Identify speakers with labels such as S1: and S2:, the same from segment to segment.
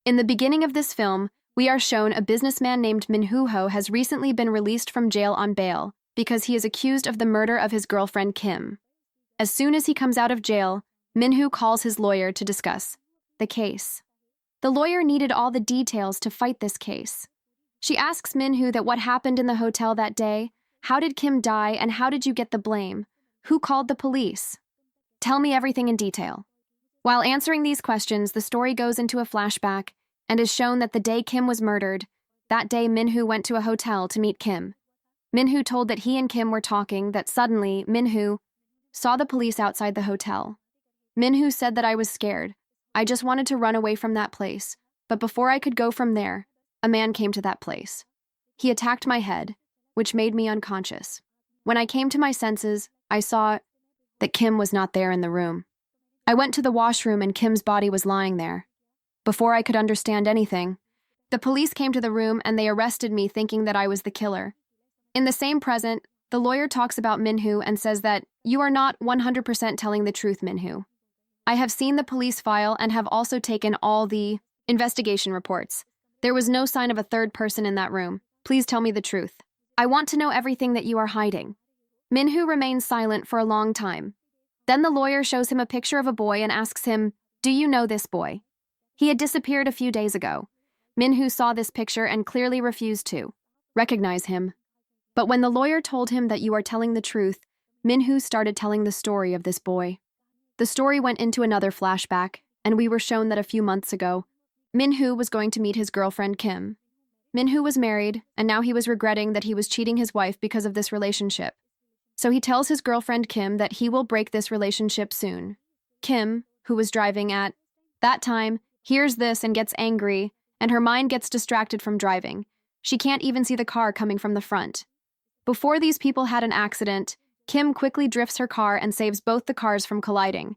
S1: In the beginning of this film, we are shown a businessman named Min-ho has recently been released from jail on bail because he is accused of the murder of his girlfriend Kim. As soon as he comes out of jail, Min-ho calls his lawyer to discuss the case. The lawyer needed all the details to fight this case. She asks Min-ho that what happened in the hotel that day, how did Kim die, and how did you get the blame? Who called the police? Tell me everything in detail. While answering these questions, the story goes into a flashback and is shown that the day Kim was murdered, that day Min-ho went to a hotel to meet Kim. Min-ho told that he and Kim were talking, that suddenly Min-ho saw the police outside the hotel. Min-ho said that I was scared. I just wanted to run away from that place, but before I could go from there, a man came to that place. He attacked my head, which made me unconscious. When I came to my senses, I saw that Kim was not there in the room. I went to the washroom and Kim's body was lying there. Before I could understand anything, the police came to the room and they arrested me thinking that I was the killer. In the same present, the lawyer talks about Min-ho and says that you are not 100% telling the truth, Min-ho. I have seen the police file and have also taken all the investigation reports. There was no sign of a third person in that room. Please tell me the truth. I want to know everything that you are hiding. Min-ho remains silent for a long time. Then the lawyer shows him a picture of a boy and asks him, "Do you know this boy?" He had disappeared a few days ago. Min-ho saw this picture and clearly refused to recognize him. But when the lawyer told him that you are telling the truth, Min-ho started telling the story of this boy. The story went into another flashback, and we were shown that a few months ago, Min-ho was going to meet his girlfriend Kim. Min-ho was married, and now he was regretting that he was cheating his wife because of this relationship. So he tells his girlfriend Kim that he will break this relationship soon. Kim, who was driving at that time, hears this and gets angry, and her mind gets distracted from driving. She can't even see the car coming from the front. Before these people had an accident, Kim quickly drifts her car and saves both the cars from colliding.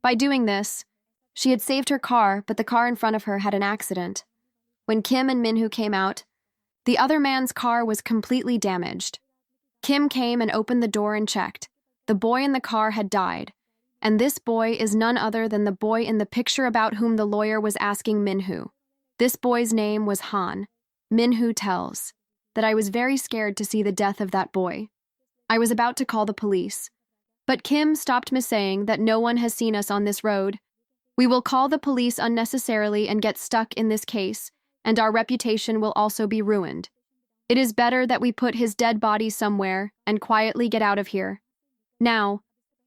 S1: By doing this, she had saved her car, but the car in front of her had an accident. When Kim and Min-ho came out, the other man's car was completely damaged. Kim came and opened the door and checked. The boy in the car had died, and this boy is none other than the boy in the picture about whom the lawyer was asking Min-ho. This boy's name was Han. Min-ho tells that I was very scared to see the death of that boy. I was about to call the police, but Kim stopped me saying that no one has seen us on this road. We will call the police unnecessarily and get stuck in this case, and our reputation will also be ruined. It is better that we put his dead body somewhere and quietly get out of here. Now,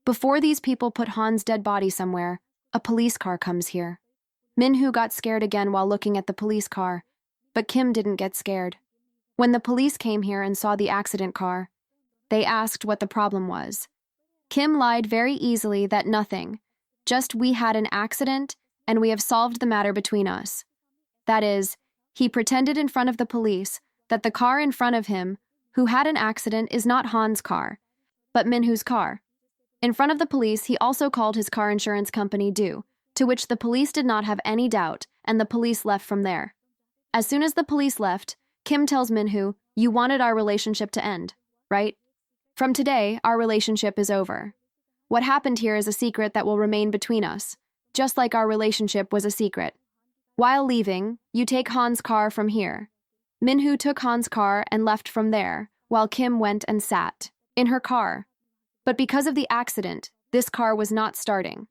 S1: before these people put Han's dead body somewhere, a police car comes here. Min-ho got scared again while looking at the police car, but Kim didn't get scared. When the police came here and saw the accident car, they asked what the problem was. Kim lied very easily that nothing, just we had an accident and we have solved the matter between us. That is, he pretended in front of the police that the car in front of him, who had an accident, is not Han's car, but Min-ho's car. In front of the police, he also called his car insurance company due, to which the police did not have any doubt, and the police left from there. As soon as the police left, Kim tells Min-ho, "You wanted our relationship to end, right? From today, our relationship is over. What happened here is a secret that will remain between us, just like our relationship was a secret. While leaving, you take Han's car from here." Min-ho took Han's car and left from there, while Kim went and sat in her car. But because of the accident, this car was not starting.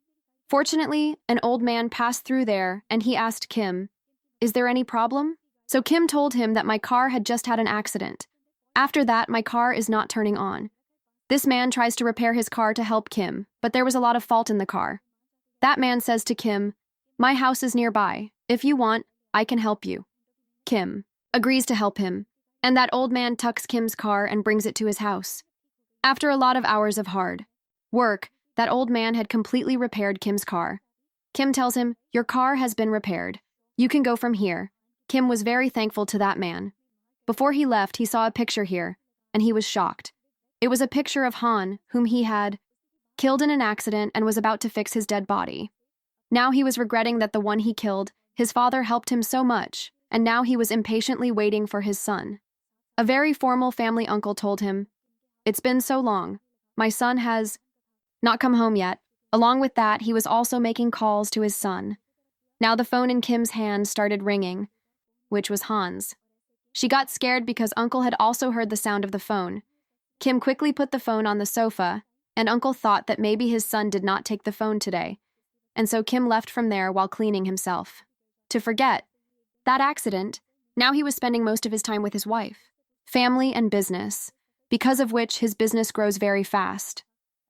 S1: Fortunately, an old man passed through there and he asked Kim, "Is there any problem?" So Kim told him that my car had just had an accident. After that, my car is not turning on. This man tries to repair his car to help Kim, but there was a lot of fault in the car. That man says to Kim, "My house is nearby. If you want, I can help you." Kim agrees to help him, and that old man tucks Kim's car and brings it to his house. After a lot of hours of hard work, that old man had completely repaired Kim's car. Kim tells him, "Your car has been repaired. You can go from here." Kim was very thankful to that man. Before he left, he saw a picture here, and he was shocked. It was a picture of Han, whom he had killed in an accident and was about to fix his dead body. Now he was regretting that the one he killed, his father helped him so much, and now he was impatiently waiting for his son. A very formal family uncle told him, "It's been so long. My son has not come home yet." Along with that, he was also making calls to his son. Now the phone in Kim's hand started ringing, which was Han's. She got scared because Uncle had also heard the sound of the phone. Kim quickly put the phone on the sofa, and Uncle thought that maybe his son did not take the phone today, and so Kim left from there while cleaning himself. To forget that accident, now he was spending most of his time with his wife, family, and business, because of which his business grows very fast.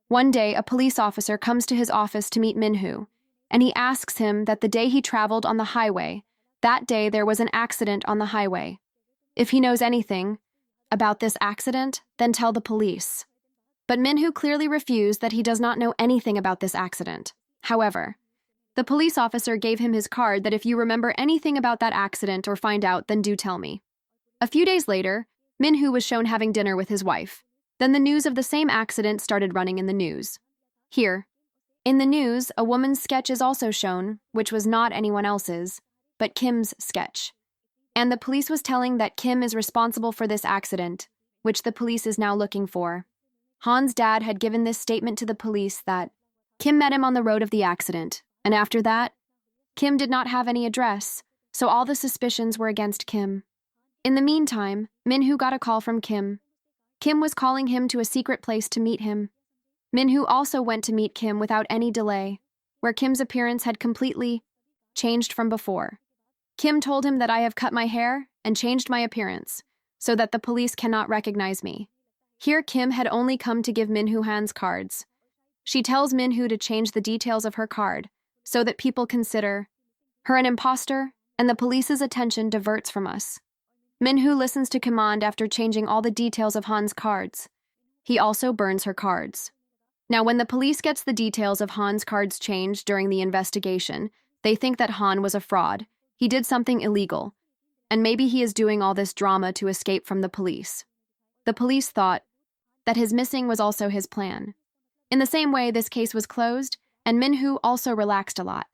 S1: One day, a police officer comes to his office to meet Min-hoo, and he asks him that the day he traveled on the highway, that day there was an accident on the highway. If he knows anything about this accident, then tell the police. But Min-hoo clearly refused that he does not know anything about this accident. However, the police officer gave him his card that if you remember anything about that accident or find out, then do tell me. A few days later, Min-hoo was shown having dinner with his wife. Then the news of the same accident started running in the news. Here, in the news, a woman's sketch is also shown, which was not anyone else's, but Kim's sketch. And the police was telling that Kim is responsible for this accident, which the police is now looking for. Han's dad had given this statement to the police that Kim met him on the road of the accident, and after that, Kim did not have any address, so all the suspicions were against Kim. In the meantime, Min-hoo got a call from Kim. Kim was calling him to a secret place to meet him. Min-hoo also went to meet Kim without any delay, where Kim's appearance had completely changed from before. Kim told him that I have cut my hair and changed my appearance, so that the police cannot recognize me. Here Kim had only come to give Min-hoo Han's cards. She tells Min-hoo to change the details of her card, so that people consider her an imposter, and the police's attention diverts from us. Min-hoo listens to command after changing all the details of Han's cards. He also burns her cards. Now, when the police gets the details of Han's cards changed during the investigation, they think that Han was a fraud. He did something illegal, and maybe he is doing all this drama to escape from the police. The police thought that his missing was also his plan. In the same way, this case was closed, and Min-hoo also relaxed a lot.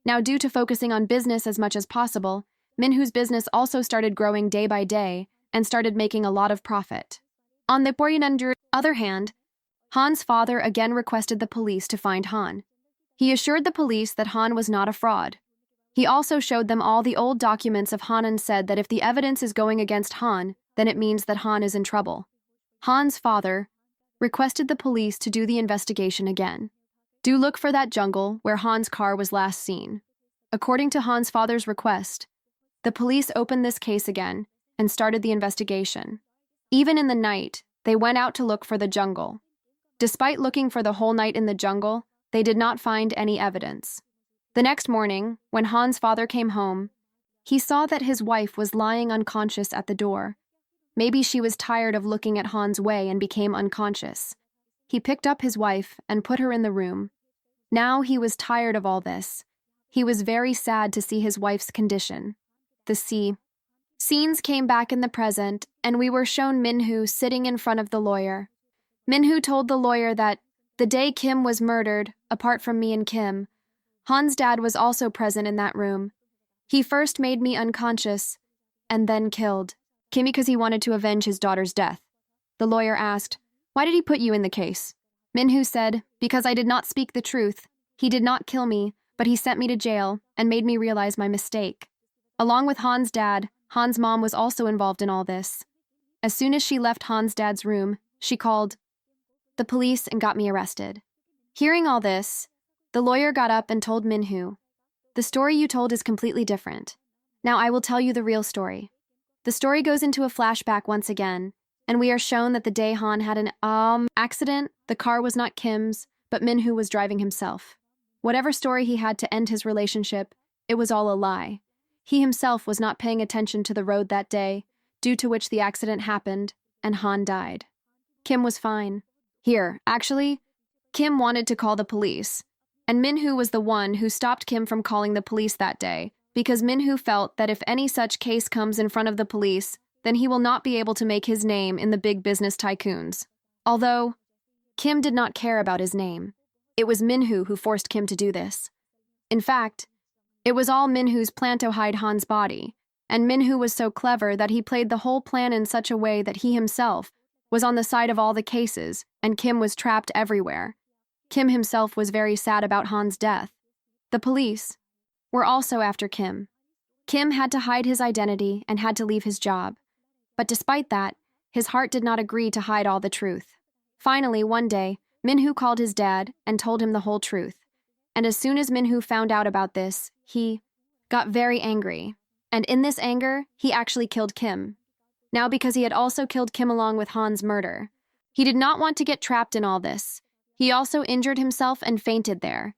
S1: Now, due to focusing on business as much as possible, Min-hoo's business also started growing day by day and started making a lot of profit. On the other hand, Han's father again requested the police to find Han. He assured the police that Han was not a fraud. He also showed them all the old documents of Han and said that if the evidence is going against Han, then it means that Han is in trouble. Han's father requested the police to do the investigation again. Do look for that jungle where Han's car was last seen. According to Han's father's request, the police opened this case again and started the investigation. Even in the night, they went out to look for the jungle. Despite looking for the whole night in the jungle, they did not find any evidence. The next morning, when Han's father came home, he saw that his wife was lying unconscious at the door. Maybe she was tired of looking at Han's way and became unconscious. He picked up his wife and put her in the room. Now he was tired of all this. He was very sad to see his wife's condition. The scenes came back in the present, and we were shown Min-hoo sitting in front of the lawyer. Min-hoo told the lawyer that the day Kim was murdered, apart from me and Kim, Han's dad was also present in that room. He first made me unconscious, and then killed Kim because he wanted to avenge his daughter's death. The lawyer asked, "Why did he put you in the case?" Min-hoo said, "Because I did not speak the truth. He did not kill me, but he sent me to jail and made me realize my mistake." Along with Han's dad, Han's mom was also involved in all this. As soon as she left Han's dad's room, she called the police and got me arrested. Hearing all this, the lawyer got up and told Min-hoo, "The story you told is completely different. Now I will tell you the real story." The story goes into a flashback once again, and we are shown that the day Han had an accident, the car was not Kim's, but Min-hoo was driving himself. Whatever story he had to end his relationship, it was all a lie. He himself was not paying attention to the road that day, due to which the accident happened, and Han died. Kim was fine. Here, actually, Kim wanted to call the police, and Min-hoo was the one who stopped Kim from calling the police that day, because Min-hoo felt that if any such case comes in front of the police, then he will not be able to make his name in the big business tycoons. Although, Kim did not care about his name. It was Min-hoo who forced Kim to do this. In fact, it was all Min-hoo's plan to hide Han's body, and Min-hoo was so clever that he played the whole plan in such a way that he himself was on the side of all the cases, and Kim was trapped everywhere. Kim himself was very sad about Han's death. The police were also after Kim. Kim had to hide his identity and had to leave his job. But despite that, his heart did not agree to hide all the truth. Finally, one day, Min-hoo called his dad and told him the whole truth. And as soon as Min-hoo found out about this, he got very angry. And in this anger, he actually killed Kim. Now because he had also killed Kim along with Han's murder. He did not want to get trapped in all this. He also injured himself and fainted there.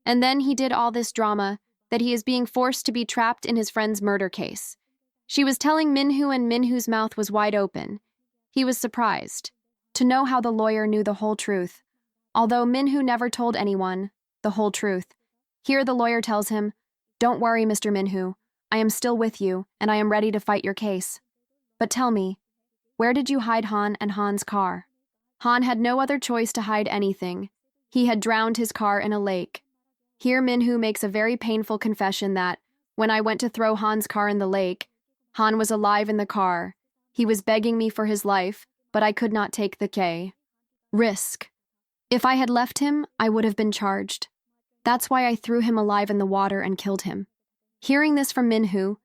S1: And then he did all this drama that he is being forced to be trapped in his friend's murder case. She was telling Min-hoo and Min-hoo's mouth was wide open. He was surprised to know how the lawyer knew the whole truth. Although Min-hoo never told anyone the whole truth. Here the lawyer tells him, "Don't worry, Mr. Min-hoo. I am still with you, and I am ready to fight your case. But tell me, where did you hide Han and Han's car?" Han had no other choice to hide anything. He had drowned his car in a lake. Here Min-hoo makes a very painful confession that, when I went to throw Han's car in the lake, Han was alive in the car. He was begging me for his life, but I could not take the risk. If I had left him, I would have been charged. That's why I threw him alive in the water and killed him. Hearing this from Min-hoo,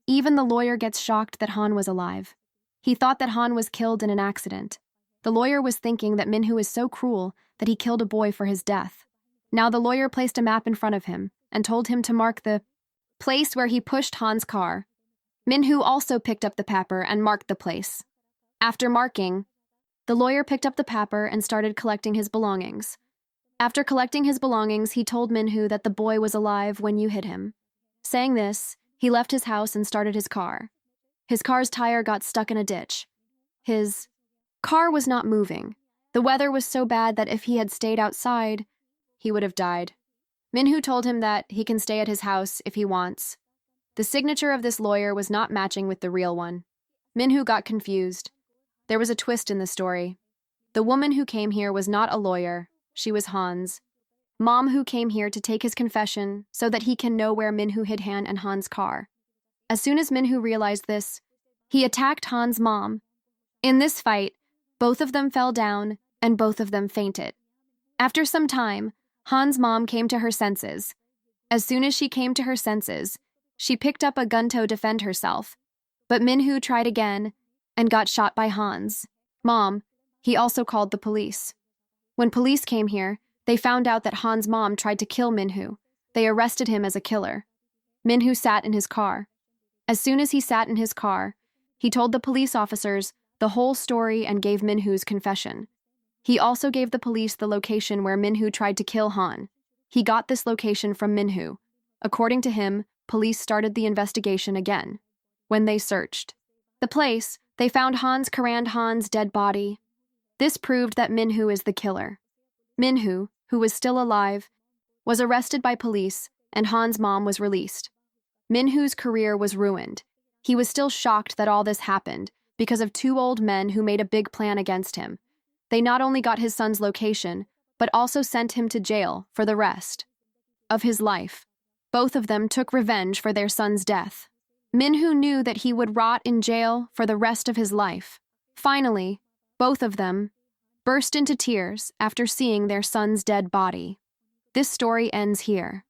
S1: even the lawyer gets shocked that Han was alive. He thought that Han was killed in an accident. The lawyer was thinking that Min-hoo is so cruel that he killed a boy for his death. Now the lawyer placed a map in front of him and told him to mark the place where he pushed Han's car. Min-hoo also picked up the paper and marked the place. After marking, the lawyer picked up the paper and started collecting his belongings. After collecting his belongings, he told Min-hoo that the boy was alive when you hit him. Saying this, he left his house and started his car. His car's tire got stuck in a ditch. His car was not moving. The weather was so bad that if he had stayed outside, he would have died. Min-hoo told him that he can stay at his house if he wants. The signature of this lawyer was not matching with the real one. Min-hoo got confused. There was a twist in the story. The woman who came here was not a lawyer. She was Han's mom, who came here to take his confession so that he can know where Min-hoo hid Han and Han's car. As soon as Min-hoo realized this, he attacked Han's mom. In this fight, both of them fell down and both of them fainted. After some time, Han's mom came to her senses. As soon as she came to her senses, she picked up a gun to defend herself. But Min-hoo tried again and got shot by Han's mom. He also called the police. When police came here, they found out that Han's mom tried to kill Min-hoo. They arrested him as a killer. Min-hoo sat in his car. As soon as he sat in his car, he told the police officers the whole story and gave Min-hoo's confession. He also gave the police the location where Min-hoo tried to kill Han. He got this location from Min-hoo. According to him, police started the investigation again. When they searched the place, they found Han's dead body. This proved that Min-hoo is the killer. Min-hoo, who was still alive, was arrested by police, and Han's mom was released. Min-hoo's career was ruined. He was still shocked that all this happened because of two old men who made a big plan against him. They not only got his son's location, but also sent him to jail for the rest of his life. Both of them took revenge for their son's death. Min-hoo knew that he would rot in jail for the rest of his life. Finally, both of them burst into tears after seeing their son's dead body. This story ends here.